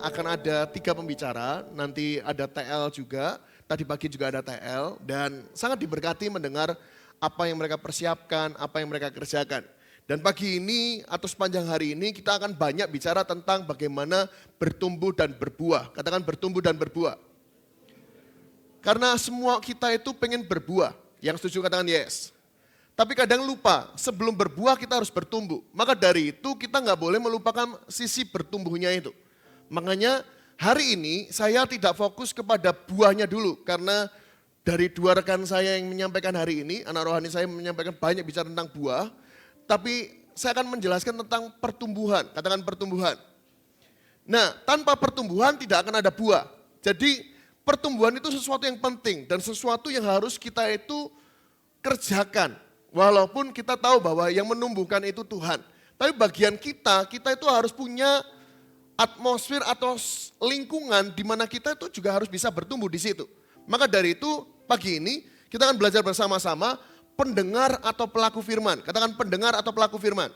akan ada 3 pembicara, nanti ada TL juga, tadi pagi juga ada TL, dan sangat diberkati mendengar apa yang mereka persiapkan, apa yang mereka kerjakan. Dan pagi ini atau sepanjang hari ini kita akan banyak bicara tentang bagaimana bertumbuh dan berbuah. Katakan bertumbuh dan berbuah. Karena semua kita itu pengen berbuah. Yang setuju katakan yes. Tapi kadang lupa, sebelum berbuah kita harus bertumbuh. Maka dari itu kita nggak boleh melupakan sisi bertumbuhnya itu. Makanya hari ini saya tidak fokus kepada buahnya dulu. Karena dari 2 rekan saya yang menyampaikan hari ini, anak rohani saya menyampaikan banyak bicara tentang buah. Tapi saya akan menjelaskan tentang pertumbuhan, katakan pertumbuhan. Nah, tanpa pertumbuhan tidak akan ada buah. Jadi pertumbuhan itu sesuatu yang penting dan sesuatu yang harus kita itu kerjakan. Walaupun kita tahu bahwa yang menumbuhkan itu Tuhan. Tapi bagian kita itu harus punya atmosfer atau lingkungan di mana kita itu juga harus bisa bertumbuh di situ. Maka dari itu pagi ini kita akan belajar bersama-sama pendengar atau pelaku firman. Katakan pendengar atau pelaku firman.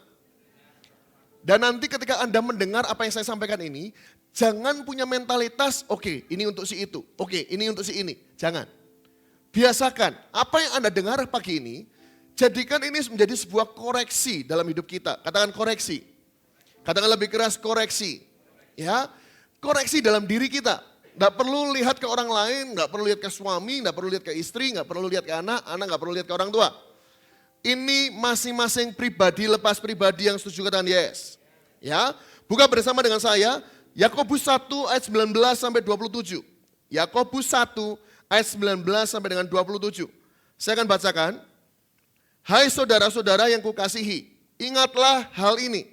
Dan nanti ketika Anda mendengar apa yang saya sampaikan ini, jangan punya mentalitas, oke, ini untuk si itu, oke, ini untuk si ini. Jangan. Biasakan apa yang Anda dengar pagi ini, jadikan ini menjadi sebuah koreksi dalam hidup kita. Katakan koreksi. Katakan lebih keras koreksi. Ya, koreksi dalam diri kita. Nggak perlu lihat ke orang lain, nggak perlu lihat ke suami, nggak perlu lihat ke istri, nggak perlu lihat ke anak nggak perlu lihat ke orang tua. Ini masing-masing pribadi lepas pribadi yang setuju katakan yes. Ya, buka bersama dengan saya Yakobus 1 ayat 19 sampai 27. Yakobus 1 ayat 19 sampai dengan 27. Saya akan bacakan. Hai saudara-saudara yang kukasihi, ingatlah hal ini.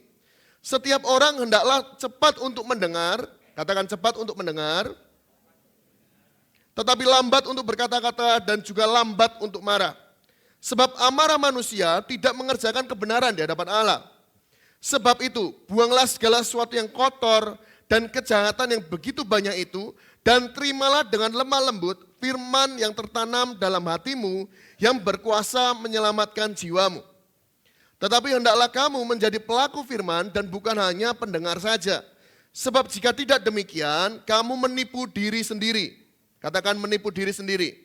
Setiap orang hendaklah cepat untuk mendengar, katakan cepat untuk mendengar, tetapi lambat untuk berkata-kata dan juga lambat untuk marah. Sebab amarah manusia tidak mengerjakan kebenaran di hadapan Allah. Sebab itu, buanglah segala sesuatu yang kotor dan kejahatan yang begitu banyak itu, dan terimalah dengan lemah lembut firman yang tertanam dalam hatimu yang berkuasa menyelamatkan jiwamu. Tetapi hendaklah kamu menjadi pelaku firman dan bukan hanya pendengar saja. Sebab jika tidak demikian, kamu menipu diri sendiri. Katakan menipu diri sendiri.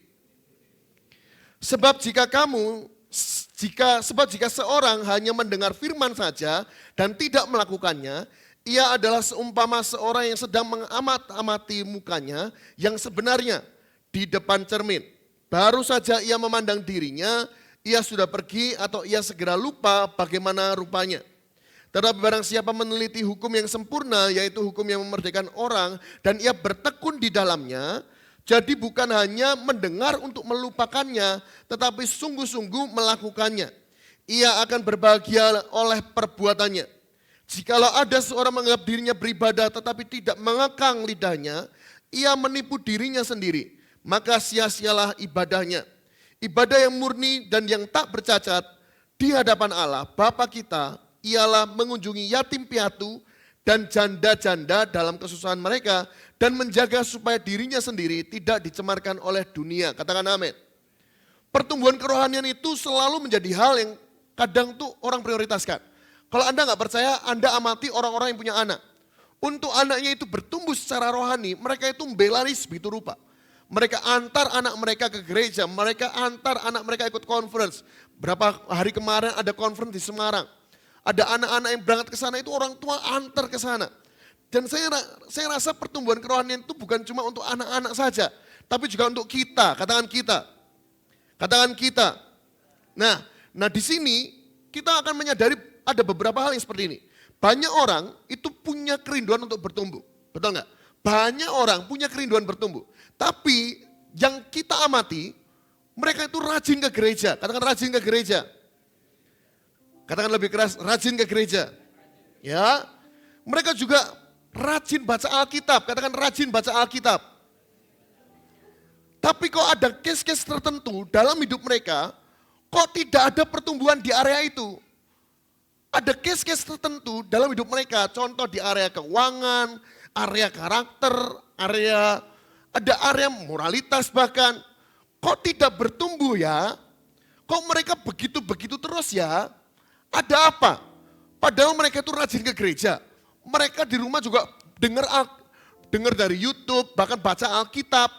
Sebab jika seorang hanya mendengar firman saja dan tidak melakukannya, ia adalah seumpama seorang yang sedang mengamat-amati mukanya yang sebenarnya di depan cermin. Baru saja ia memandang dirinya, ia sudah pergi atau ia segera lupa bagaimana rupanya. Tetapi barang siapa meneliti hukum yang sempurna, yaitu hukum yang memerdekakan orang, dan ia bertekun di dalamnya, jadi bukan hanya mendengar untuk melupakannya, tetapi sungguh-sungguh melakukannya. Ia akan berbahagia oleh perbuatannya. Jikalau ada seorang menganggap dirinya beribadah tetapi tidak mengekang lidahnya, ia menipu dirinya sendiri. Maka sia-sialah ibadahnya. Ibadah yang murni dan yang tak bercacat di hadapan Allah Bapa kita ialah mengunjungi yatim piatu dan janda-janda dalam kesusahan mereka dan menjaga supaya dirinya sendiri tidak dicemarkan oleh dunia. Katakan amin. Pertumbuhan kerohanian itu selalu menjadi hal yang kadang tuh orang prioritaskan. Kalau Anda nggak percaya, Anda amati orang-orang yang punya anak. Untuk anaknya itu bertumbuh secara rohani, mereka itu membela begitu rupa. Mereka antar anak mereka ke gereja, mereka antar anak mereka ikut conference. Berapa hari kemarin ada conference di Semarang. Ada anak-anak yang berangkat ke sana itu orang tua antar ke sana. Dan saya rasa pertumbuhan kerohanian itu bukan cuma untuk anak-anak saja, tapi juga untuk kita, katakan kita. Katakan kita. Nah di sini kita akan menyadari ada beberapa hal yang seperti ini. Banyak orang itu punya kerinduan untuk bertumbuh, betul nggak? Banyak orang punya kerinduan bertumbuh. Tapi yang kita amati, mereka itu rajin ke gereja. Katakan rajin ke gereja. Katakan lebih keras, rajin ke gereja. Ya, mereka juga rajin baca Alkitab. Katakan rajin baca Alkitab. Tapi kok ada case-case tertentu dalam hidup mereka, kok tidak ada pertumbuhan di area itu. Ada case-case tertentu dalam hidup mereka, contoh di area keuangan, area karakter, ada area moralitas bahkan. Kok tidak bertumbuh ya? Kok mereka begitu-begitu terus ya? Ada apa? Padahal mereka itu rajin ke gereja. Mereka di rumah juga dengar dari YouTube, bahkan baca Alkitab,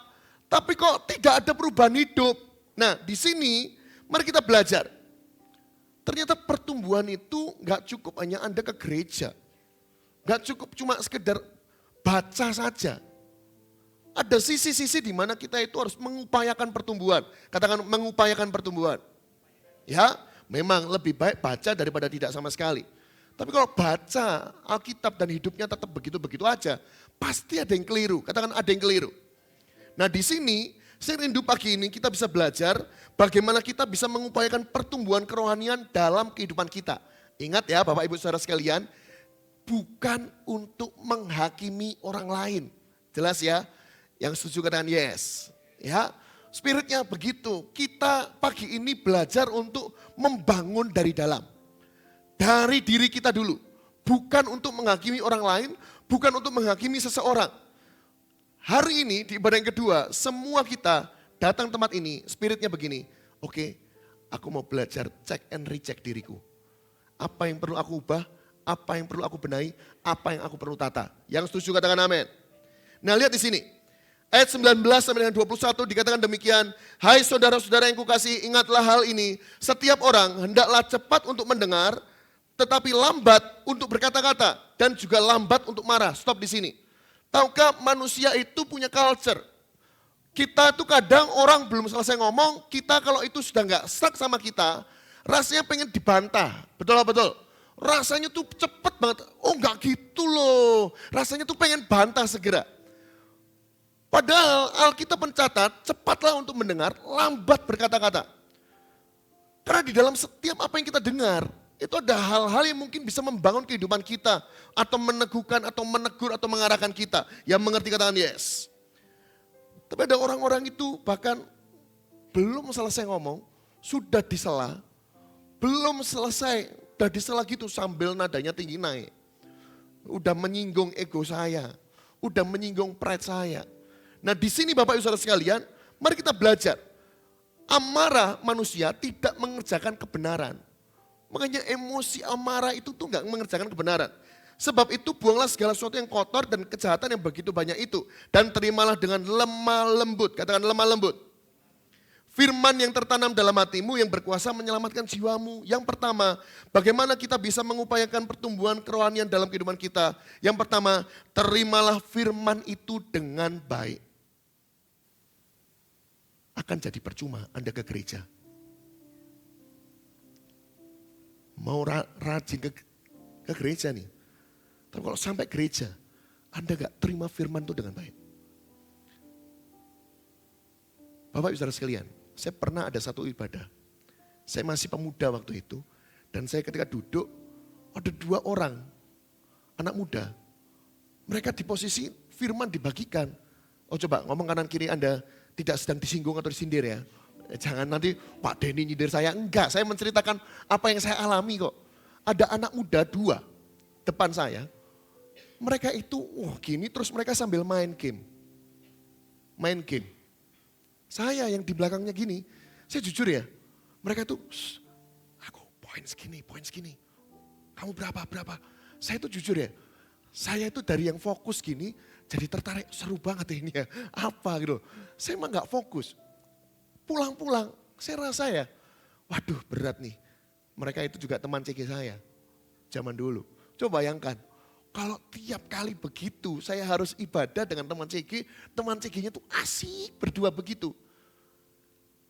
tapi kok tidak ada perubahan hidup. Nah, di sini mari kita belajar. Ternyata pertumbuhan itu nggak cukup hanya Anda ke gereja. Nggak cukup cuma sekedar baca saja. Ada sisi-sisi di mana kita itu harus mengupayakan pertumbuhan. Katakan mengupayakan pertumbuhan. Ya, memang lebih baik baca daripada tidak sama sekali. Tapi kalau baca Alkitab dan hidupnya tetap begitu-begitu aja, pasti ada yang keliru. Katakan ada yang keliru. Nah di sini, saya rindu pagi ini kita bisa belajar bagaimana kita bisa mengupayakan pertumbuhan kerohanian dalam kehidupan kita. Ingat ya Bapak Ibu Saudara sekalian, bukan untuk menghakimi orang lain. Jelas ya? Yang setuju katakan yes. Ya, spiritnya begitu. Kita pagi ini belajar untuk membangun dari dalam. Dari diri kita dulu. Bukan untuk menghakimi orang lain, bukan untuk menghakimi seseorang. Hari ini di ibadah yang kedua, semua kita datang tempat ini, spiritnya begini. Oke, aku mau belajar check and recheck diriku. Apa yang perlu aku ubah, apa yang perlu aku benahi, apa yang aku perlu tata. Yang setuju katakan amin. Nah lihat di sini. Ayat 19 sampai dengan 21 dikatakan demikian. Hai saudara-saudara yang kukasihi, ingatlah hal ini. Setiap orang hendaklah cepat untuk mendengar, tetapi lambat untuk berkata-kata. Dan juga lambat untuk marah. Stop di sini. Tahukah manusia itu punya culture. Kita tuh kadang orang belum selesai ngomong, kita kalau itu sudah nggak stuck sama kita, rasanya pengen dibantah. Betul. Rasanya tuh cepet banget. Oh nggak gitu loh. Rasanya tuh pengen bantah segera. Padahal Alkitab mencatat, cepatlah untuk mendengar, lambat berkata-kata. Karena di dalam setiap apa yang kita dengar, itu ada hal-hal yang mungkin bisa membangun kehidupan kita. Atau meneguhkan, atau menegur, atau mengarahkan kita. Yang mengerti katakan yes. Tapi ada orang-orang itu bahkan belum selesai ngomong, sudah disela. Belum selesai, sudah disela gitu sambil nadanya tinggi naik. Udah menyinggung ego saya, udah menyinggung pride saya. Nah di sini Bapak Ibu Saudara sekalian, mari kita belajar. Amarah manusia tidak mengerjakan kebenaran. Makanya emosi amarah itu tuh nggak mengerjakan kebenaran. Sebab itu buanglah segala sesuatu yang kotor dan kejahatan yang begitu banyak itu. Dan terimalah dengan lemah lembut. Katakan lemah lembut. Firman yang tertanam dalam hatimu yang berkuasa menyelamatkan jiwamu. Yang pertama, bagaimana kita bisa mengupayakan pertumbuhan kerohanian dalam kehidupan kita. Yang pertama, terimalah firman itu dengan baik. Akan jadi percuma Anda ke gereja. Mau rajin ke gereja nih. Tapi kalau sampai gereja, Anda gak terima firman itu dengan baik. Bapak Ibu Saudara sekalian, saya pernah ada satu ibadah. Saya masih pemuda waktu itu. Dan saya ketika duduk, ada 2 orang, anak muda. Mereka di posisi firman dibagikan. Oh coba ngomong kanan kiri Anda, tidak sedang disinggung atau disindir ya. Jangan nanti Pak Denny nyindir saya. Enggak, saya menceritakan apa yang saya alami kok. Ada anak muda 2 depan saya. Mereka itu, gini terus mereka sambil main game. Main game. Saya yang di belakangnya gini, saya jujur ya. Mereka itu, aku poin segini. Kamu berapa? Saya itu jujur ya. Saya itu dari yang fokus gini, jadi tertarik, seru banget ini ya. Apa gitu. Saya emang gak fokus. Pulang-pulang, saya rasa ya, waduh berat nih. Mereka itu juga teman CG saya, zaman dulu. Coba bayangkan, kalau tiap kali begitu saya harus ibadah dengan teman CG-nya tuh asik berdua begitu.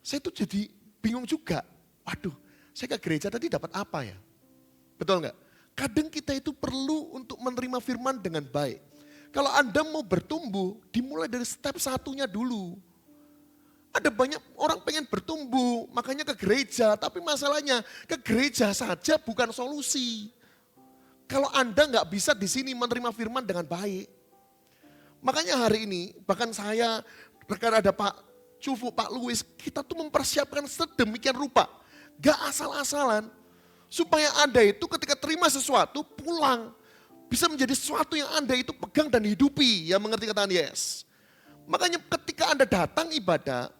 Saya tuh jadi bingung juga, waduh saya ke gereja tadi dapat apa ya? Betul nggak? Kadang kita itu perlu untuk menerima firman dengan baik. Kalau Anda mau bertumbuh, dimulai dari step 1-nya dulu. Ada banyak orang pengen bertumbuh, makanya ke gereja. Tapi masalahnya ke gereja saja bukan solusi. Kalau Anda nggak bisa di sini menerima firman dengan baik. Makanya hari ini bahkan saya, bahkan ada Pak Cufu, Pak Louis, kita tuh mempersiapkan sedemikian rupa. Gak asal-asalan. Supaya Anda itu ketika terima sesuatu pulang. Bisa menjadi sesuatu yang Anda itu pegang dan hidupi. Yang mengerti katakan yes. Makanya ketika Anda datang ibadah,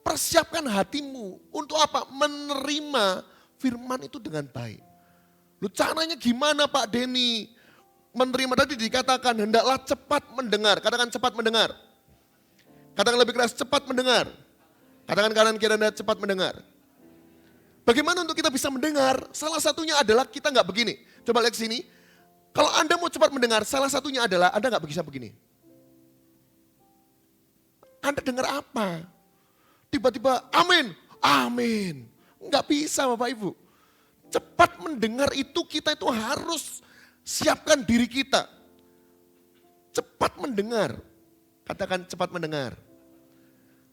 persiapkan hatimu untuk apa? Menerima firman itu dengan baik. Lu caranya gimana Pak Denny? menerima tadi dikatakan hendaklah cepat mendengar. Katakan cepat mendengar. Katakan lebih keras, cepat mendengar. Katakan kanan kiri Anda, cepat mendengar. Bagaimana untuk kita bisa mendengar? Salah satunya adalah kita nggak begini. Coba lihat sini. Kalau Anda mau cepat mendengar, salah satunya adalah Anda nggak bisa begini. Anda dengar apa? Tiba-tiba amin, amin. Nggak bisa Bapak Ibu. Cepat mendengar itu kita itu harus siapkan diri kita. Cepat mendengar. Katakan cepat mendengar.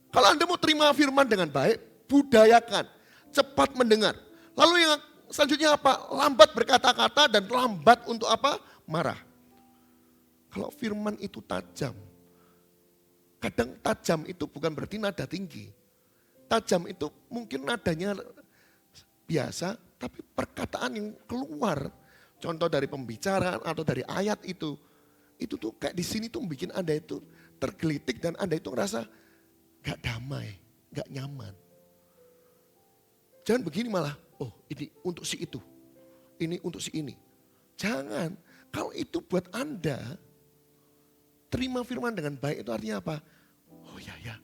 Kalau Anda mau terima firman dengan baik, budayakan. Cepat mendengar. Lalu yang selanjutnya apa? Lambat berkata-kata dan lambat untuk apa? Marah. Kalau firman itu tajam. Kadang tajam itu bukan berarti nada tinggi. Tajam itu mungkin nadanya biasa, tapi perkataan yang keluar. Contoh dari pembicaraan atau dari ayat itu tuh kayak di sini tuh bikin Anda itu tergelitik dan Anda itu ngerasa gak damai, gak nyaman. Jangan begini malah, oh ini untuk si itu, ini untuk si ini. Jangan, kalau itu buat Anda, terima firman dengan baik itu artinya apa? Oh ya,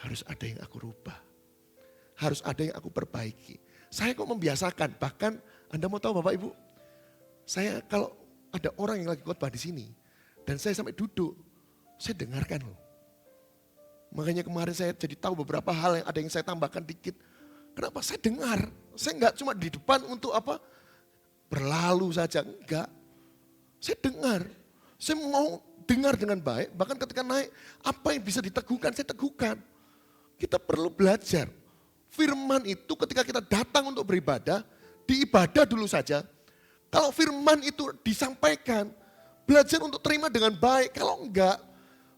harus ada yang aku rubah. Harus ada yang aku perbaiki. Saya kok membiasakan, bahkan Anda mau tahu Bapak Ibu, saya kalau ada orang yang lagi khotbah di sini, dan saya sampai duduk, saya dengarkan loh. Makanya kemarin saya jadi tahu beberapa hal yang ada yang saya tambahkan dikit. Kenapa? Saya dengar. Saya enggak cuma di depan untuk apa? Berlalu saja, enggak. Saya dengar. Saya mau dengar dengan baik, bahkan ketika naik, apa yang bisa diteguhkan, saya teguhkan. Kita perlu belajar. Firman itu ketika kita datang untuk beribadah, di ibadah dulu saja. Kalau firman itu disampaikan, belajar untuk terima dengan baik. Kalau enggak,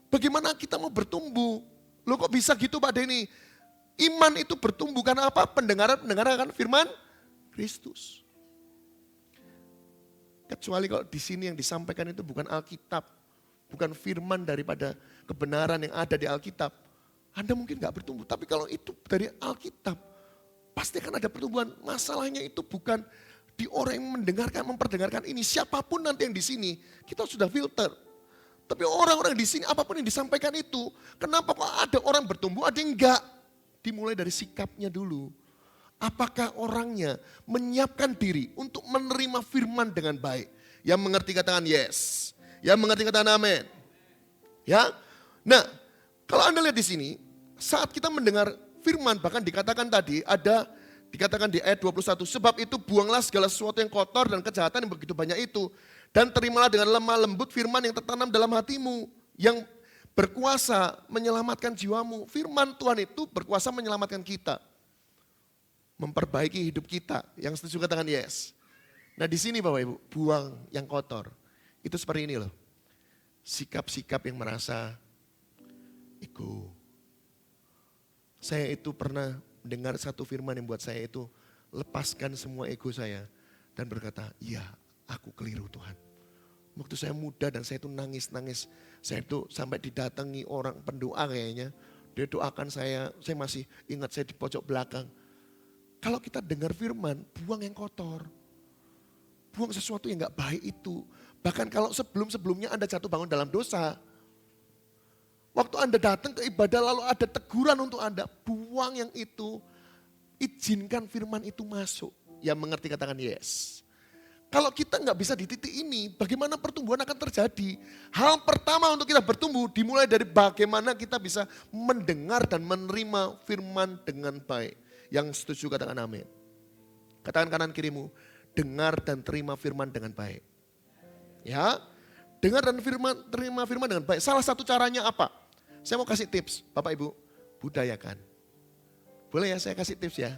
bagaimana kita mau bertumbuh? Loh kok bisa gitu Pak Denny? Iman itu bertumbuh karena apa? Pendengaran akan firman Kristus. Kecuali kalau di sini yang disampaikan itu bukan Alkitab, bukan firman daripada kebenaran yang ada di Alkitab, Anda mungkin gak bertumbuh. Tapi kalau itu dari Alkitab, pasti akan ada pertumbuhan. Masalahnya itu bukan di orang yang mendengarkan, memperdengarkan ini. Siapapun nanti yang di sini, kita sudah filter. Tapi orang-orang di sini, apapun yang disampaikan itu, kenapa kok ada orang bertumbuh, ada yang enggak? Dimulai dari sikapnya dulu. Apakah orangnya menyiapkan diri untuk menerima firman dengan baik? Yang mengerti katakan yes. Yang mengerti katakan amin. Ya. Nah, kalau Anda lihat di sini, saat kita mendengar firman, bahkan dikatakan tadi, dikatakan di ayat 21, sebab itu buanglah segala sesuatu yang kotor dan kejahatan yang begitu banyak itu. Dan terimalah dengan lemah lembut firman yang tertanam dalam hatimu, yang berkuasa menyelamatkan jiwamu. Firman Tuhan itu berkuasa menyelamatkan kita. Memperbaiki hidup kita. Yang setuju katakan yes. Nah di sini Bapak Ibu, buang yang kotor. Itu seperti ini loh. Sikap-sikap yang merasa ego. Saya itu pernah mendengar satu firman yang buat saya itu lepaskan semua ego saya. Dan berkata, iya aku keliru Tuhan. Waktu saya muda dan saya itu nangis-nangis. Saya itu sampai didatangi orang pendoa kayaknya. Dia doakan saya masih ingat saya di pojok belakang. Kalau kita dengar firman, buang yang kotor. Buang sesuatu yang gak baik itu. Bahkan kalau sebelum-sebelumnya Anda jatuh bangun dalam dosa. Waktu Anda datang ke ibadah lalu ada teguran untuk Anda. Buang yang itu. Izinkan firman itu masuk. Yang mengerti katakan yes. Kalau kita nggak bisa di titik ini, bagaimana pertumbuhan akan terjadi? Hal pertama untuk kita bertumbuh dimulai dari bagaimana kita bisa mendengar dan menerima firman dengan baik. Yang setuju katakan amin. Katakan kanan kirimu, dengar dan terima firman dengan baik. Ya, dengar dan terima firman dengan baik. Salah satu caranya apa? Saya mau kasih tips, Bapak Ibu, budayakan. Boleh ya saya kasih tips ya?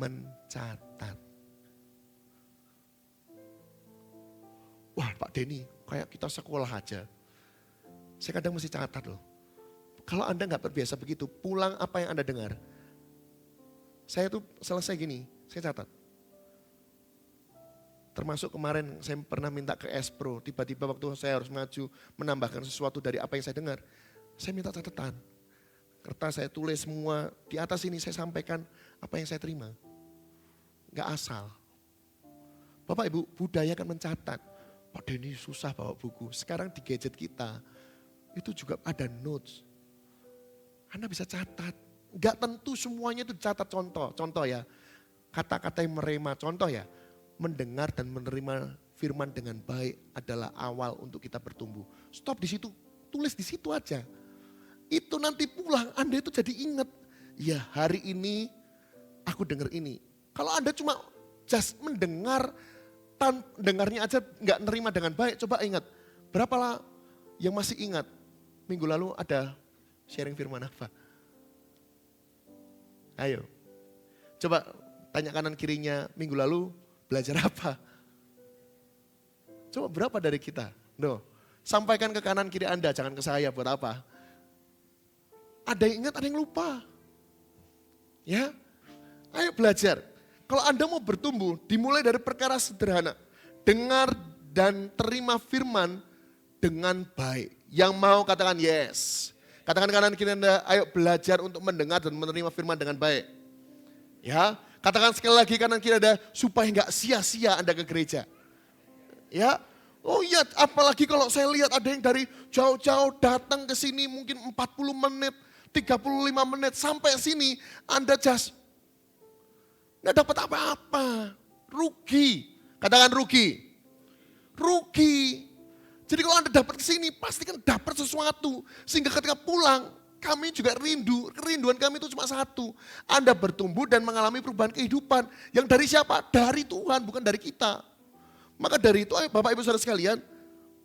Mencatat. Wah Pak Denny, kayak kita sekolah aja. Saya kadang mesti catat loh. Kalau Anda nggak terbiasa begitu, pulang apa yang Anda dengar. Saya tuh selesai gini, saya catat. Termasuk kemarin saya pernah minta ke Espro, tiba-tiba waktu saya harus maju menambahkan sesuatu dari apa yang saya dengar. Saya minta catatan. Kertas saya tulis semua, di atas ini saya sampaikan apa yang saya terima. Nggak asal. Bapak Ibu, budayakan mencatat. Pak Denny susah bawa buku. Sekarang di gadget kita, itu juga ada notes. Anda bisa catat. Enggak tentu semuanya itu catat contoh. Contoh ya, kata-kata yang merema. Contoh ya, mendengar dan menerima firman dengan baik adalah awal untuk kita bertumbuh. Stop di situ, tulis di situ aja. Itu nanti pulang Anda itu jadi ingat. Ya hari ini aku dengar ini. Kalau Anda cuma just mendengar, dengarnya aja nggak nerima dengan baik. Coba ingat, berapalah yang masih ingat minggu lalu ada sharing firman apa? Ayo, coba tanya kanan kirinya minggu lalu belajar apa? Coba berapa dari kita? No, sampaikan ke kanan kiri Anda, jangan ke saya buat apa? Ada yang ingat, ada yang lupa. Ya, ayo belajar. Kalau Anda mau bertumbuh, dimulai dari perkara sederhana. Dengar dan terima firman dengan baik. Yang mau katakan yes. Katakan kanan kiri Anda, ayo belajar untuk mendengar dan menerima firman dengan baik. Ya, katakan sekali lagi kanan kiri Anda, supaya enggak sia-sia Anda ke gereja. Ya, oh iya, apalagi kalau saya lihat ada yang dari jauh-jauh datang ke sini mungkin 40 menit, 35 menit sampai sini, Anda just nggak dapat apa-apa, rugi. Katakan rugi, rugi. Jadi kalau Anda dapat ke sini pasti kan dapat sesuatu, sehingga ketika pulang kami juga rindu, kerinduan kami itu cuma satu, Anda bertumbuh dan mengalami perubahan kehidupan yang dari siapa? Dari Tuhan, bukan dari kita. Maka dari itu ayo Bapak Ibu Saudara sekalian,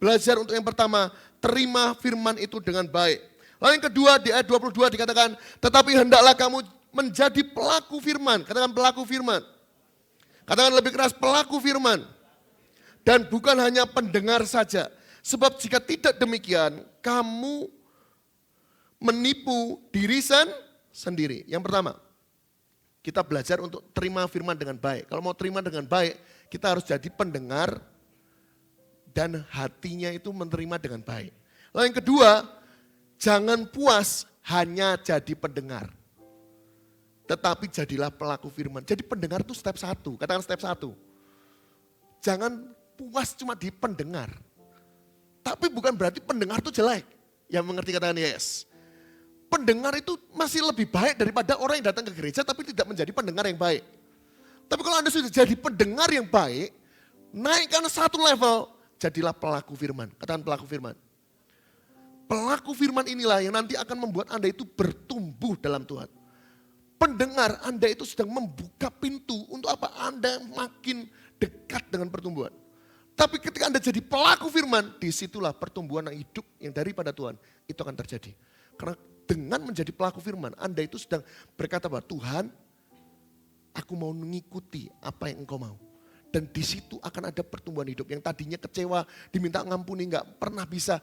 belajar untuk yang pertama, terima firman itu dengan baik. Lalu yang kedua di ayat 22 dikatakan, tetapi hendaklah kamu menjadi pelaku firman. Katakan pelaku firman. Katakan lebih keras, pelaku firman. Dan bukan hanya pendengar saja. Sebab jika tidak demikian, kamu menipu diri sendiri. Yang pertama, kita belajar untuk terima firman dengan baik. Kalau mau terima dengan baik, kita harus jadi pendengar dan hatinya itu menerima dengan baik. Lalu yang kedua, jangan puas hanya jadi pendengar. Tetapi jadilah pelaku firman. Jadi pendengar itu step 1. Katakan step 1. Jangan puas cuma di pendengar. Tapi bukan berarti pendengar itu jelek. Yang mengerti katakan yes. Pendengar itu masih lebih baik daripada orang yang datang ke gereja tapi tidak menjadi pendengar yang baik. Tapi kalau Anda sudah jadi pendengar yang baik, naikkan satu level, jadilah pelaku firman. Katakan pelaku firman. Pelaku firman inilah yang nanti akan membuat Anda itu bertumbuh dalam Tuhan. Pendengar Anda itu sedang membuka pintu untuk apa? Anda makin dekat dengan pertumbuhan. Tapi ketika Anda jadi pelaku firman, disitulah pertumbuhan yang hidup yang daripada Tuhan itu akan terjadi. Karena dengan menjadi pelaku firman, Anda itu sedang berkata bahwa Tuhan, aku mau mengikuti apa yang Engkau mau. Dan di situ akan ada pertumbuhan hidup yang tadinya kecewa, diminta ngampuni, enggak pernah bisa.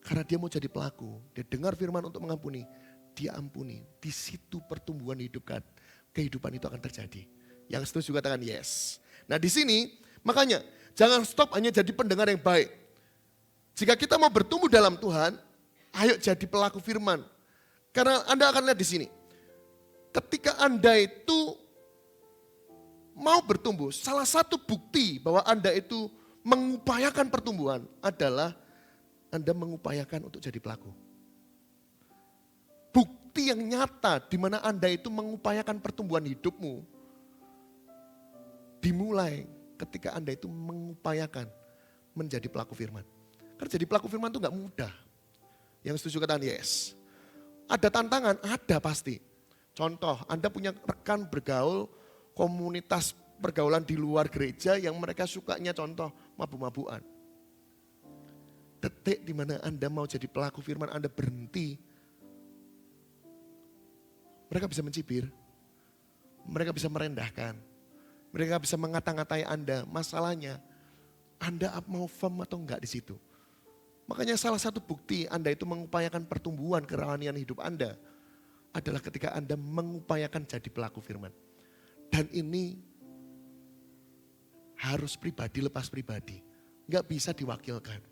Karena dia mau jadi pelaku, dia dengar firman untuk mengampuni, dia ampuni. Di situ pertumbuhan hidup kan, kehidupan itu akan terjadi. Yang setuju katakan yes. Nah di sini makanya jangan stop hanya jadi pendengar yang baik. Jika kita mau bertumbuh dalam Tuhan, ayo jadi pelaku firman. Karena Anda akan lihat di sini. Ketika Anda itu mau bertumbuh, salah satu bukti bahwa Anda itu mengupayakan pertumbuhan adalah Anda mengupayakan untuk jadi pelaku. Bukti yang nyata di mana Anda itu mengupayakan pertumbuhan hidupmu dimulai ketika Anda itu mengupayakan menjadi pelaku firman. Karena jadi pelaku firman itu gak mudah. Yang setuju katakan yes. Ada tantangan, ada pasti. Contoh, Anda punya rekan bergaul, komunitas pergaulan di luar gereja yang mereka sukanya contoh mabuk-mabukan. Detik di mana Anda mau jadi pelaku firman, Anda berhenti. Mereka bisa mencibir, mereka bisa merendahkan, mereka bisa mengata-ngatai Anda. Masalahnya, Anda mau firm atau enggak di situ. Makanya salah satu bukti Anda itu mengupayakan pertumbuhan kerohanian hidup Anda adalah ketika Anda mengupayakan jadi pelaku firman. Dan ini harus pribadi lepas pribadi, enggak bisa diwakilkan.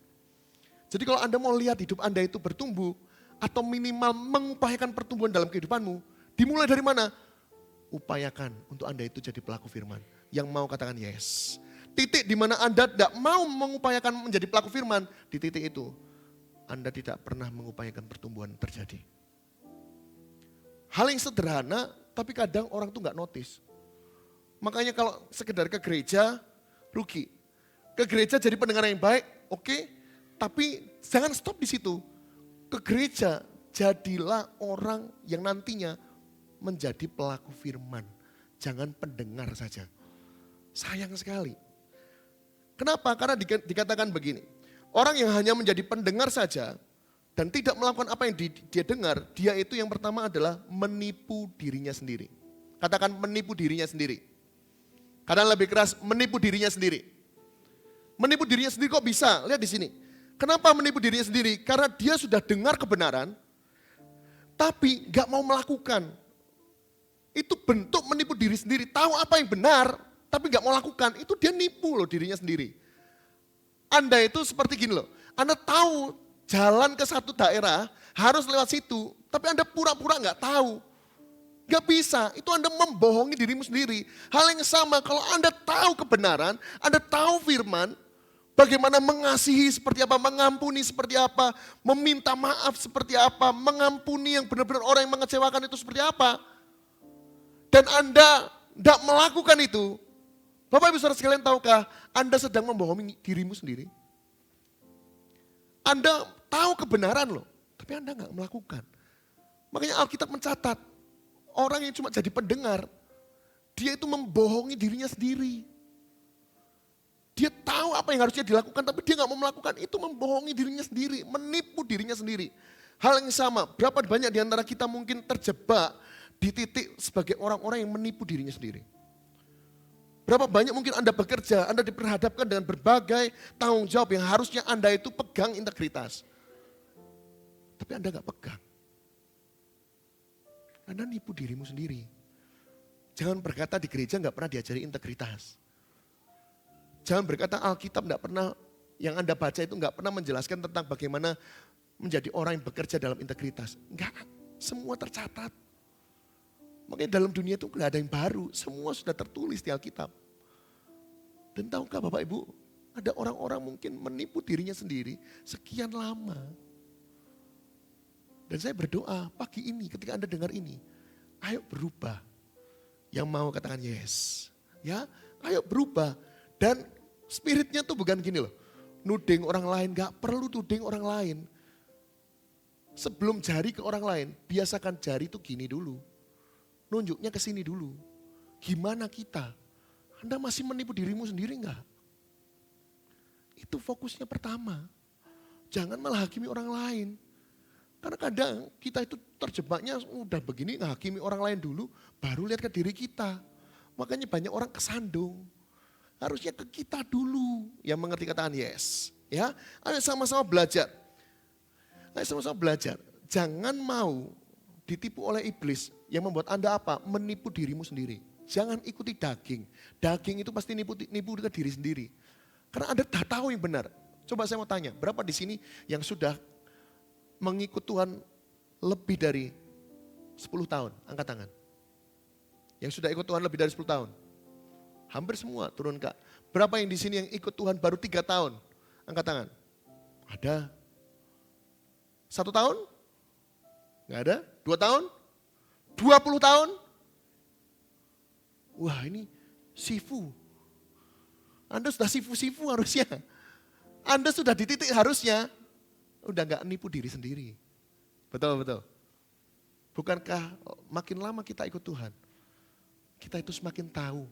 Jadi kalau Anda mau lihat hidup Anda itu bertumbuh atau minimal mengupayakan pertumbuhan dalam kehidupanmu, dimulai dari mana? Upayakan untuk Anda itu jadi pelaku firman. Yang mau katakan yes. Titik di mana Anda tidak mau mengupayakan menjadi pelaku firman, di titik itu Anda tidak pernah mengupayakan pertumbuhan terjadi. Hal yang sederhana, tapi kadang orang tuh nggak notice. Makanya kalau sekedar ke gereja, rugi. Ke gereja jadi pendengar yang baik, oke. Tapi jangan stop di situ. Ke gereja, jadilah orang yang nantinya menjadi pelaku firman. Jangan pendengar saja. Sayang sekali. Kenapa? Karena dikatakan begini. Orang yang hanya menjadi pendengar saja dan tidak melakukan apa yang dia dengar, dia itu yang pertama adalah menipu dirinya sendiri. Katakan menipu dirinya sendiri. Kadang lebih keras, menipu dirinya sendiri. Menipu dirinya sendiri kok bisa? Lihat di sini. Kenapa menipu dirinya sendiri? Karena dia sudah dengar kebenaran, tapi gak mau melakukan. Itu bentuk menipu diri sendiri. Tahu apa yang benar, tapi gak mau lakukan. Itu dia nipu loh dirinya sendiri. Anda itu seperti gini loh. Anda tahu jalan ke satu daerah harus lewat situ, tapi Anda pura-pura gak tahu. Gak bisa, itu Anda membohongi dirimu sendiri. Hal yang sama kalau Anda tahu kebenaran, Anda tahu firman, bagaimana mengasihi seperti apa, mengampuni seperti apa, meminta maaf seperti apa, mengampuni yang benar-benar orang yang mengecewakan itu seperti apa. Dan Anda tidak melakukan itu, Bapak Ibu Saudara sekalian tahukah, Anda sedang membohongi dirimu sendiri. Anda tahu kebenaran loh, tapi Anda nggak melakukan. Makanya Alkitab mencatat, orang yang cuma jadi pendengar, dia itu membohongi dirinya sendiri. Dia tahu apa yang harusnya dilakukan, tapi dia nggak mau melakukan. Itu membohongi dirinya sendiri, menipu dirinya sendiri. Hal yang sama, berapa banyak di antara kita mungkin terjebak di titik sebagai orang-orang yang menipu dirinya sendiri. Berapa banyak mungkin Anda bekerja, Anda diperhadapkan dengan berbagai tanggung jawab yang harusnya Anda itu pegang integritas. Tapi Anda nggak pegang. Anda nipu dirimu sendiri. Jangan berkata di gereja nggak pernah diajari integritas. Jangan berkata Alkitab nggak pernah, yang Anda baca itu nggak pernah menjelaskan tentang bagaimana menjadi orang yang bekerja dalam integritas. Enggak, semua tercatat. Makanya dalam dunia itu nggak ada yang baru, semua sudah tertulis di Alkitab. Dan tahukah Bapak Ibu, ada orang-orang mungkin menipu dirinya sendiri sekian lama. Dan saya berdoa pagi ini ketika Anda dengar ini, ayo berubah. Yang mau katakan yes, ya, ayo berubah. Dan spiritnya tuh bukan gini loh, nuding orang lain, gak perlu tuding orang lain. Sebelum jari ke orang lain, biasakan jari itu gini dulu. Nunjuknya ke sini dulu. Gimana kita? Anda masih menipu dirimu sendiri enggak? Itu fokusnya pertama. Jangan malah hakimi orang lain. Karena kadang kita itu terjebaknya udah begini ngehakimi orang lain dulu, baru lihat ke diri kita. Makanya banyak orang kesandung. Harusnya ke kita dulu yang mengerti katakan yes. Ya, ayo sama-sama belajar. Ayo sama-sama belajar. Jangan mau ditipu oleh iblis yang membuat Anda apa? Menipu dirimu sendiri. Jangan ikuti daging. Daging itu pasti nipu ke diri sendiri. Karena Anda dah tahu yang benar. Coba saya mau tanya, berapa di sini yang sudah mengikut Tuhan lebih dari 10 tahun? Angkat tangan. Yang sudah ikut Tuhan lebih dari 10 tahun? Hampir semua turun Kak. Berapa yang di sini yang ikut Tuhan baru 3 tahun? Angkat tangan. Ada. 1 tahun? Enggak ada. 2 tahun? 20 tahun? Wah ini sifu. Anda sudah sifu-sifu harusnya. Anda sudah di titik harusnya. Udah gak nipu diri sendiri. Betul. Bukankah makin lama kita ikut Tuhan, kita itu semakin tahu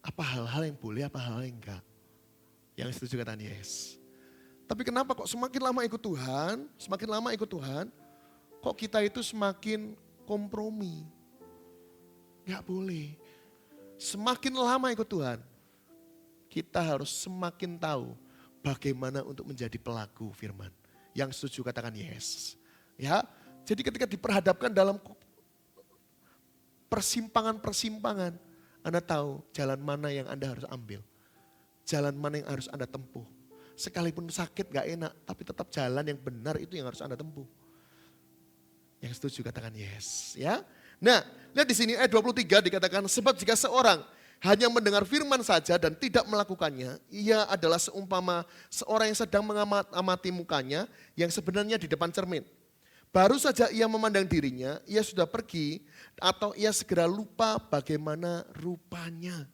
apa hal-hal yang boleh, apa hal-hal yang enggak. Yang setuju katakan yes. Tapi kenapa kok semakin lama ikut Tuhan, kok kita itu semakin kompromi. Gak boleh. Semakin lama ikut Tuhan, kita harus semakin tahu bagaimana untuk menjadi pelaku firman. Yang setuju katakan yes. Ya, jadi ketika diperhadapkan dalam persimpangan-persimpangan, Anda tahu jalan mana yang Anda harus ambil. Jalan mana yang harus Anda tempuh. Sekalipun sakit gak enak, tapi tetap jalan yang benar itu yang harus Anda tempuh. Yang setuju katakan yes. Ya. Nah, lihat di sini ayat 23 dikatakan, sebab jika seorang hanya mendengar firman saja dan tidak melakukannya, ia adalah seumpama seorang yang sedang mengamati mukanya yang sebenarnya di depan cermin. Baru saja ia memandang dirinya, ia sudah pergi atau ia segera lupa bagaimana rupanya.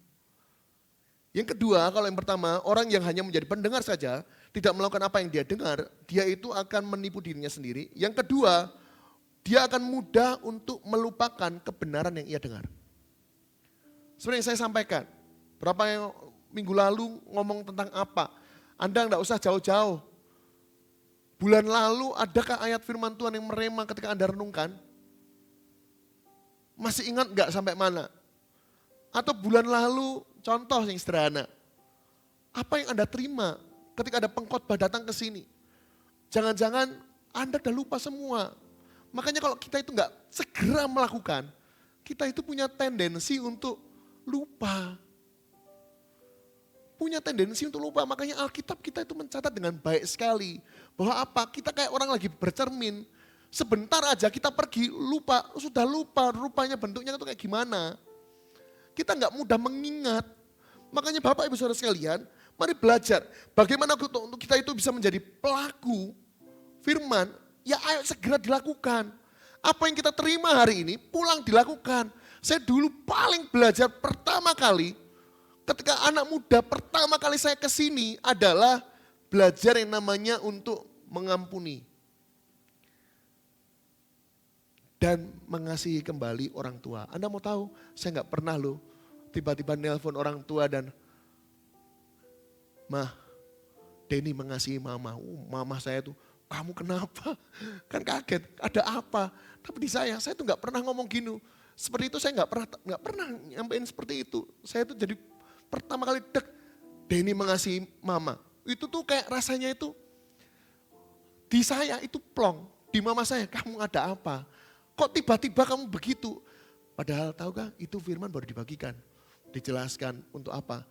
Yang kedua, kalau yang pertama, orang yang hanya menjadi pendengar saja, tidak melakukan apa yang dia dengar, dia itu akan menipu dirinya sendiri. Yang kedua, dia akan mudah untuk melupakan kebenaran yang ia dengar. Seperti yang saya sampaikan, berapa yang minggu lalu ngomong tentang apa, Anda enggak usah jauh-jauh. Bulan lalu adakah ayat firman Tuhan yang merema ketika Anda renungkan? Masih ingat enggak sampai mana? Atau bulan lalu, contoh yang sederhana, apa yang Anda terima ketika ada pengkhotbah datang ke sini? Jangan-jangan Anda udah lupa semua. Makanya kalau kita itu enggak segera melakukan, kita itu punya tendensi untuk lupa. Punya tendensi untuk lupa, makanya Alkitab kita itu mencatat dengan baik sekali. Bahwa apa, kita kayak orang lagi bercermin, sebentar aja kita pergi lupa, sudah lupa rupanya bentuknya itu kayak gimana. Kita nggak mudah mengingat. Makanya Bapak Ibu Saudara sekalian, mari belajar bagaimana untuk kita itu bisa menjadi pelaku firman, ya ayo segera dilakukan. Apa yang kita terima hari ini, pulang dilakukan. Saya dulu paling belajar pertama kali, ketika anak muda pertama kali saya ke sini adalah belajar yang namanya untuk mengampuni. Dan mengasihi kembali orang tua. Anda mau tahu, saya nggak pernah loh tiba-tiba nelpon orang tua dan, "Mah, Denny mengasihi mama." Mama saya tuh, "Kamu kenapa?" Kan kaget, ada apa? Tapi di saya tuh nggak pernah ngomong gini. Seperti itu saya nggak pernah nyampein seperti itu. Saya tuh jadi pertama kali Denny mengasihi mama. Itu tuh kayak rasanya itu di saya itu plong, di mama saya, "Kamu ada apa? Kok tiba-tiba kamu begitu?" Padahal tahukah itu firman baru dibagikan. Dijelaskan untuk apa?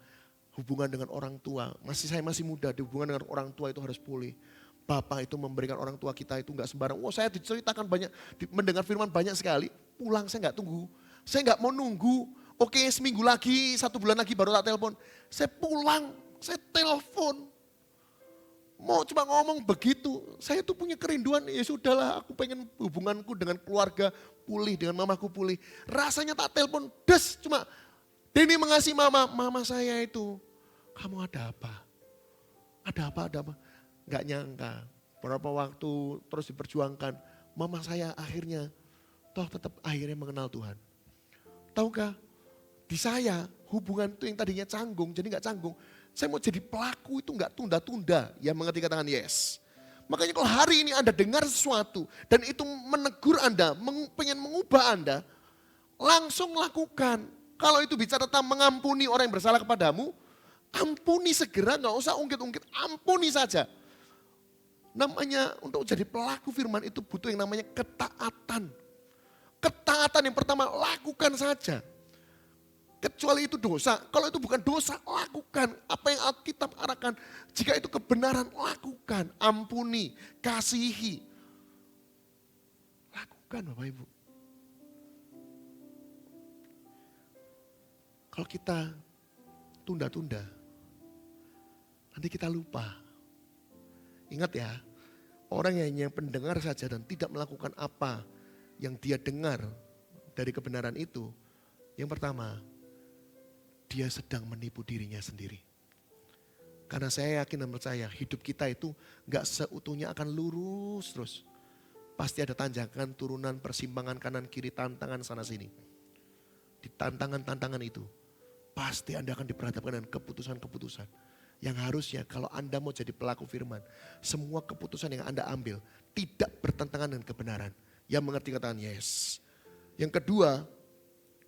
Hubungan dengan orang tua. Saya masih muda, hubungan dengan orang tua itu harus pulih. Bapak itu memberikan orang tua kita itu enggak sembarang. Saya diceritakan banyak, mendengar firman banyak sekali. Pulang saya enggak tunggu. Saya enggak mau nunggu. Oke, seminggu lagi, 1 bulan lagi baru tak telepon. Saya pulang, saya telepon. Mau cuma ngomong begitu, saya tuh punya kerinduan, ya sudahlah aku pengen hubunganku dengan keluarga pulih, dengan mamaku pulih. Rasanya tak telepon, cuma Denny mengasihi mama saya itu. "Kamu ada apa? Ada apa? Gak nyangka, berapa waktu terus diperjuangkan, mama saya akhirnya, tetap akhirnya mengenal Tuhan. Tahukah, di saya hubungan itu yang tadinya canggung, jadi gak canggung. Saya mau jadi pelaku itu enggak tunda-tunda, yang mengerti katakan yes. Makanya kalau hari ini Anda dengar sesuatu dan itu menegur Anda, pengen mengubah Anda, langsung lakukan. Kalau itu bicara tentang mengampuni orang yang bersalah kepadamu, ampuni segera, enggak usah ungkit-ungkit, ampuni saja. Namanya untuk jadi pelaku firman itu butuh yang namanya ketaatan. Ketaatan yang pertama, lakukan saja. Kecuali itu dosa, kalau itu bukan dosa, lakukan. Apa yang Alkitab arahkan, jika itu kebenaran, lakukan. Ampuni, kasihi. Lakukan Bapak Ibu. Kalau kita tunda-tunda, nanti kita lupa. Ingat ya, orang yang hanya pendengar saja dan tidak melakukan apa yang dia dengar dari kebenaran itu. Yang pertama, dia sedang menipu dirinya sendiri. Karena saya yakin dan percaya hidup kita itu gak seutuhnya akan lurus terus. Pasti ada tanjakan, turunan, persimpangan kanan kiri, tantangan sana sini. Di tantangan-tantangan itu pasti Anda akan diperhadapkan dengan keputusan-keputusan. Yang harusnya kalau Anda mau jadi pelaku firman, semua keputusan yang Anda ambil tidak bertentangan dengan kebenaran. Yang mengerti katakan yes. Yang kedua,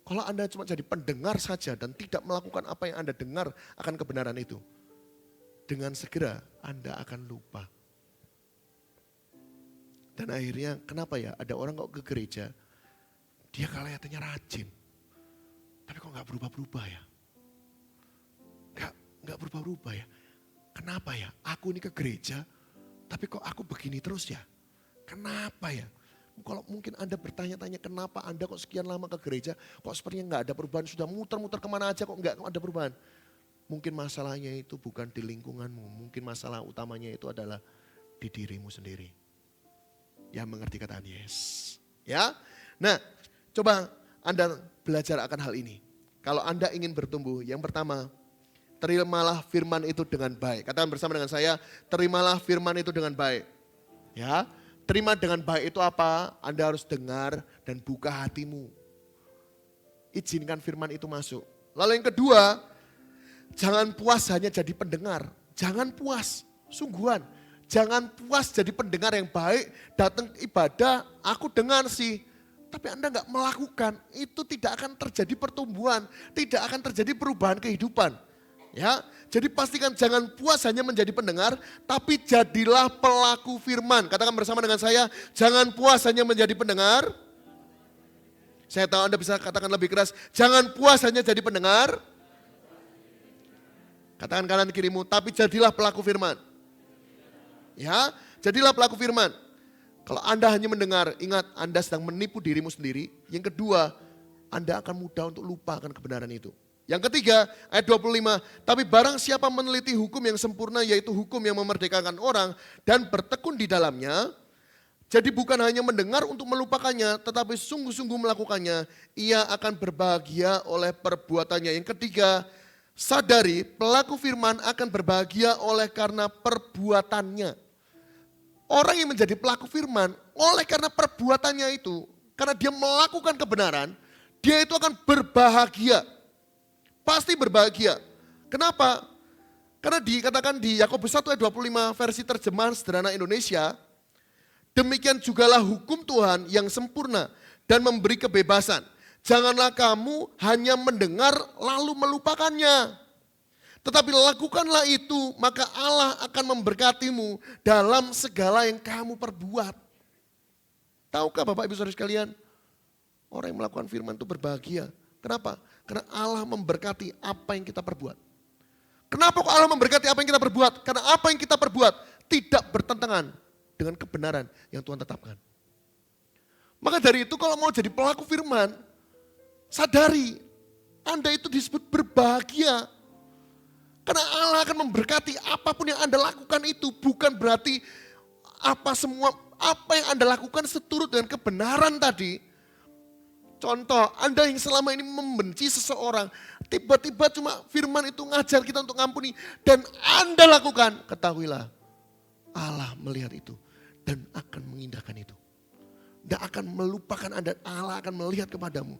kalau Anda cuma jadi pendengar saja dan tidak melakukan apa yang Anda dengar akan kebenaran itu, dengan segera Anda akan lupa. Dan akhirnya kenapa ya ada orang kok ke gereja, dia kelihatannya rajin, tapi kok gak berubah-berubah ya? Gak berubah-berubah ya? Kenapa ya? Aku ini ke gereja, tapi kok aku begini terus ya? Kenapa ya? Kalau mungkin Anda bertanya-tanya kenapa Anda kok sekian lama ke gereja, kok sepertinya nggak ada perubahan, sudah muter-muter kemana aja kok nggak ada perubahan. Mungkin masalahnya itu bukan di lingkunganmu, mungkin masalah utamanya itu adalah di dirimu sendiri. Yang mengerti kata yes. Ya, nah coba Anda belajar akan hal ini. Kalau Anda ingin bertumbuh, yang pertama, terimalah firman itu dengan baik. Katakan bersama dengan saya, terimalah firman itu dengan baik. Ya, terima dengan baik itu apa? Anda harus dengar dan buka hatimu. Izinkan firman itu masuk. Lalu yang kedua, jangan puas hanya jadi pendengar. Jangan puas, sungguhan. Jangan puas jadi pendengar yang baik, datang ibadah, aku dengar sih. Tapi Anda nggak melakukan, itu tidak akan terjadi pertumbuhan, tidak akan terjadi perubahan kehidupan. Ya, jadi pastikan jangan puas hanya menjadi pendengar, tapi jadilah pelaku firman. Katakan bersama dengan saya, jangan puas hanya menjadi pendengar. Saya tahu Anda bisa katakan lebih keras, jangan puas hanya jadi pendengar. Katakan kanan kirimu, tapi jadilah pelaku firman. Ya, jadilah pelaku firman. Kalau Anda hanya mendengar, ingat Anda sedang menipu dirimu sendiri. Yang kedua, Anda akan mudah untuk lupa akan kebenaran itu. Yang ketiga, ayat 25, tapi barang siapa meneliti hukum yang sempurna, yaitu hukum yang memerdekakan orang dan bertekun di dalamnya, jadi bukan hanya mendengar untuk melupakannya, tetapi sungguh-sungguh melakukannya, ia akan berbahagia oleh perbuatannya. Yang ketiga, sadari pelaku firman akan berbahagia oleh karena perbuatannya. Orang yang menjadi pelaku firman, oleh karena perbuatannya itu, karena dia melakukan kebenaran, dia itu akan berbahagia. Pasti berbahagia. Kenapa? Karena dikatakan di Yakobus 1 ayat 25 versi terjemahan sederhana Indonesia, demikian jugalah hukum Tuhan yang sempurna dan memberi kebebasan. Janganlah kamu hanya mendengar lalu melupakannya. Tetapi lakukanlah itu, maka Allah akan memberkatimu dalam segala yang kamu perbuat. Tahukah Bapak Ibu Saudara sekalian, orang yang melakukan firman itu berbahagia. Kenapa? Karena Allah memberkati apa yang kita perbuat. Kenapa kok Allah memberkati apa yang kita perbuat? Karena apa yang kita perbuat tidak bertentangan dengan kebenaran yang Tuhan tetapkan. Maka dari itu kalau mau jadi pelaku firman, sadari Anda itu disebut berbahagia. Karena Allah akan memberkati apapun yang Anda lakukan itu. Bukan berarti apa yang Anda lakukan seturut dengan kebenaran tadi. Contoh, Anda yang selama ini membenci seseorang, tiba-tiba cuma firman itu ngajar kita untuk ngampuni. Dan Anda lakukan, ketahuilah Allah melihat itu dan akan mengindahkan itu. Dan akan melupakan Anda, Allah akan melihat kepadamu.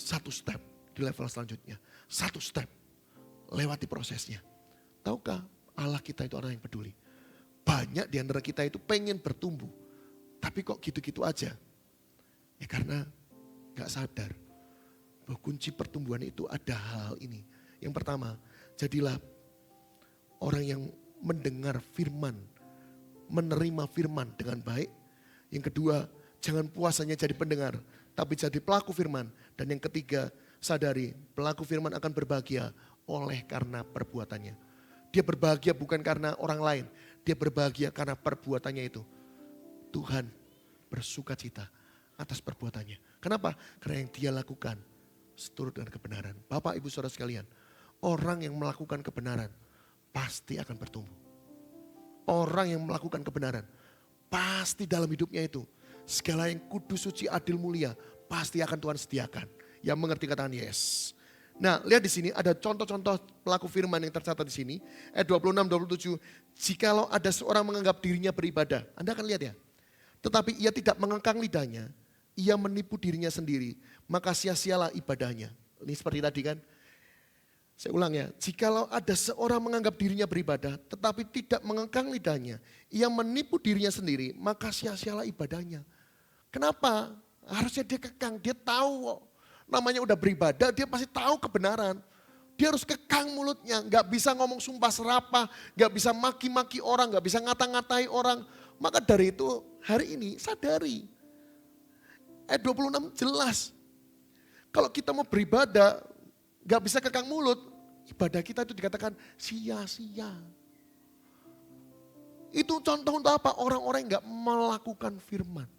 Satu step di level selanjutnya, satu step. Lewati prosesnya. Tahukah Allah kita itu orang yang peduli. Banyak di antara kita itu pengen bertumbuh. Tapi kok gitu-gitu aja. Ya karena gak sadar. Bahwa kunci pertumbuhan itu ada hal ini. Yang pertama, jadilah orang yang mendengar firman. Menerima firman dengan baik. Yang kedua, jangan puas hanya jadi pendengar. Tapi jadi pelaku firman. Dan yang ketiga, sadari pelaku firman akan berbahagia oleh karena perbuatannya. Dia berbahagia bukan karena orang lain. Dia berbahagia karena perbuatannya itu. Tuhan bersuka cita atas perbuatannya. Kenapa? Karena yang dia lakukan seturut dengan kebenaran. Bapak Ibu Saudara sekalian, orang yang melakukan kebenaran pasti akan bertumbuh. Orang yang melakukan kebenaran pasti dalam hidupnya itu segala yang kudus, suci, adil, mulia pasti akan Tuhan sediakan. Yang mengerti katakan yes. Nah, lihat di sini ada contoh-contoh pelaku firman yang tercatat di sini. Ayat 26, 27. Jikalau ada seorang menganggap dirinya beribadah. Anda akan lihat ya. Tetapi ia tidak mengengkang lidahnya. Ia menipu dirinya sendiri. Maka sia-sialah ibadahnya. Ini seperti tadi kan. Saya ulang ya. Jikalau ada seorang menganggap dirinya beribadah. Tetapi tidak mengengkang lidahnya. Ia menipu dirinya sendiri. Maka sia-sialah ibadahnya. Kenapa? Harusnya dia kekang. Dia tahu namanya udah beribadah, dia pasti tahu kebenaran. Dia harus kekang mulutnya, gak bisa ngomong sumpah serapah, gak bisa maki-maki orang, gak bisa ngata-ngatai orang. Maka dari itu hari ini sadari. Ayat 26 jelas. Kalau kita mau beribadah, gak bisa kekang mulut, ibadah kita itu dikatakan sia-sia. Itu contoh untuk apa? Orang-orang yang gak melakukan firman.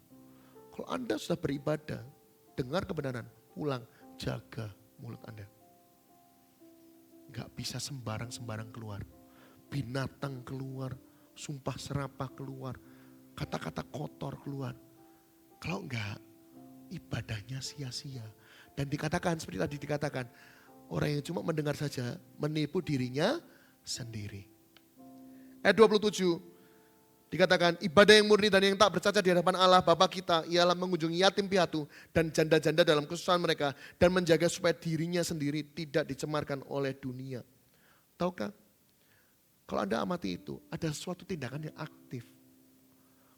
Kalau Anda sudah beribadah, dengar kebenaran, pulang, jaga mulut Anda. Gak bisa sembarang-sembarang keluar. Binatang keluar, sumpah serapah keluar, kata-kata kotor keluar. Kalau enggak, ibadahnya sia-sia. Dan dikatakan, seperti tadi dikatakan, orang yang cuma mendengar saja menipu dirinya sendiri. Ayat 27 dikatakan, ibadah yang murni dan yang tak bercacat di hadapan Allah Bapa kita ialah mengunjungi yatim piatu dan janda-janda dalam kesusahan mereka dan menjaga supaya dirinya sendiri tidak dicemarkan oleh dunia. Tahukah? Kalau Anda amati itu, ada suatu tindakan yang aktif.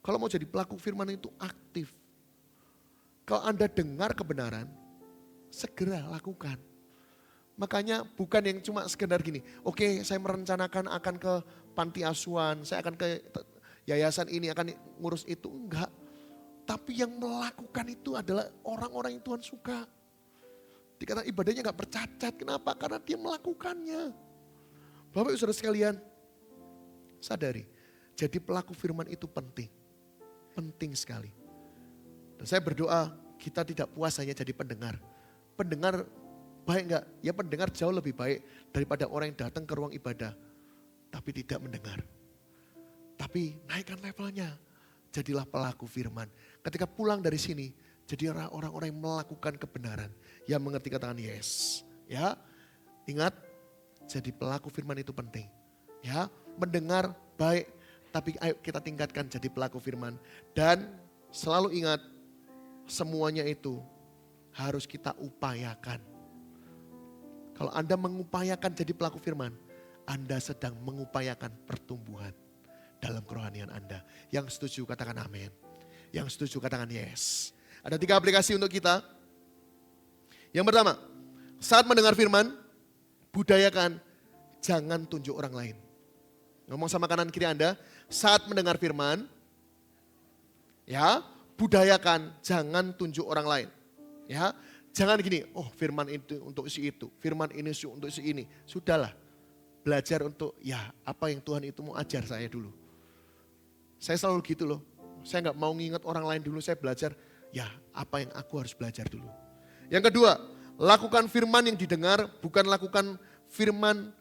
Kalau mau jadi pelaku firman itu aktif. Kalau Anda dengar kebenaran, segera lakukan. Makanya bukan yang cuma sekedar gini, oke, saya merencanakan akan ke panti asuhan, saya akan ke yayasan ini, akan ngurus itu. Enggak. Tapi yang melakukan itu adalah orang-orang yang Tuhan suka. Dikatakan ibadahnya enggak bercacat. Kenapa? Karena dia melakukannya. Bapak Ibu Saudara sekalian, sadari, jadi pelaku firman itu penting. Penting sekali. Dan saya berdoa kita tidak puas hanya jadi pendengar. Pendengar baik enggak? Ya pendengar jauh lebih baik daripada orang yang datang ke ruang ibadah tapi tidak mendengar. Tapi naikkan levelnya. Jadilah pelaku firman. Ketika pulang dari sini, jadilah orang-orang yang melakukan kebenaran. Yang mengerti katakan yes. Ya, ingat, jadi pelaku firman itu penting. Ya, mendengar baik, tapi ayo kita tingkatkan jadi pelaku firman. Dan selalu ingat, semuanya itu harus kita upayakan. Kalau Anda mengupayakan jadi pelaku firman, Anda sedang mengupayakan pertumbuhan dalam kerohanian Anda. Yang setuju katakan amin. Yang setuju katakan yes. Ada 3 aplikasi untuk kita. Yang pertama, saat mendengar firman, budayakan jangan tunjuk orang lain. Ngomong sama kanan kiri Anda, saat mendengar firman, ya, budayakan jangan tunjuk orang lain. Ya, jangan gini, oh firman itu untuk si itu, firman ini untuk si ini. Sudahlah, belajar untuk ya apa yang Tuhan itu mau ajar saya dulu. Saya selalu gitu loh, saya gak mau nginget orang lain dulu, saya belajar ya apa yang aku harus belajar dulu. Yang kedua, lakukan firman yang didengar, bukan lakukan firman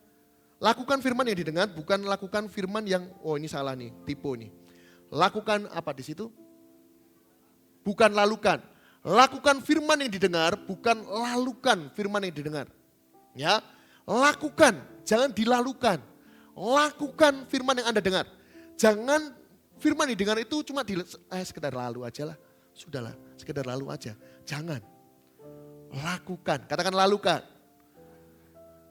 yang didengar, bukan lakukan firman yang, oh ini salah nih, tipu nih. Lakukan apa di situ? Bukan lalukan. Lakukan firman yang didengar, bukan lalukan firman yang didengar. Ya, lakukan, jangan dilalukan. Lakukan firman yang Anda dengar. Jangan firman yang didengar itu cuma sekedar lalu aja lah. Sudahlah, sekedar lalu aja. Jangan. Lakukan, katakan lalukan.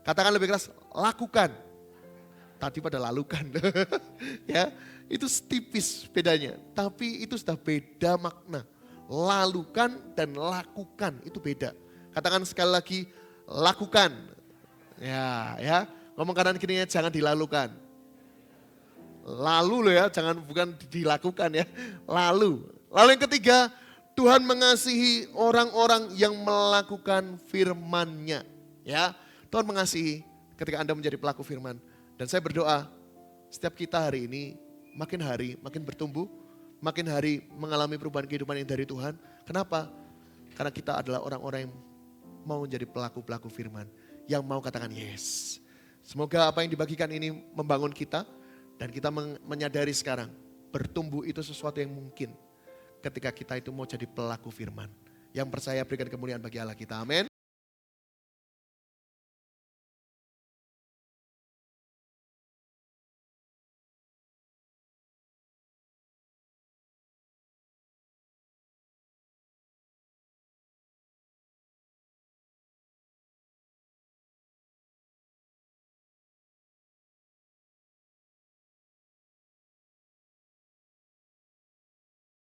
Katakan lebih keras, lakukan. Tadi pada lalukan. Ya, itu tipis bedanya. Tapi itu sudah beda makna. Lalukan dan lakukan itu beda. Katakan sekali lagi, lakukan. Ya. Ngomong kanan kirinya jangan dilalukan. Lalu loh ya, bukan dilakukan ya. Lalu yang ketiga, Tuhan mengasihi orang-orang yang melakukan firman-Nya. Ya, Tuhan mengasihi ketika Anda menjadi pelaku firman. Dan saya berdoa, setiap kita hari ini makin hari makin bertumbuh, makin hari mengalami perubahan kehidupan yang dari Tuhan. Kenapa? Karena kita adalah orang-orang yang mau menjadi pelaku-pelaku firman. Yang mau katakan yes. Semoga apa yang dibagikan ini membangun kita. Dan kita menyadari sekarang, bertumbuh itu sesuatu yang mungkin. Ketika kita itu mau jadi pelaku firman. Yang percaya berikan kemuliaan bagi Allah kita, amin.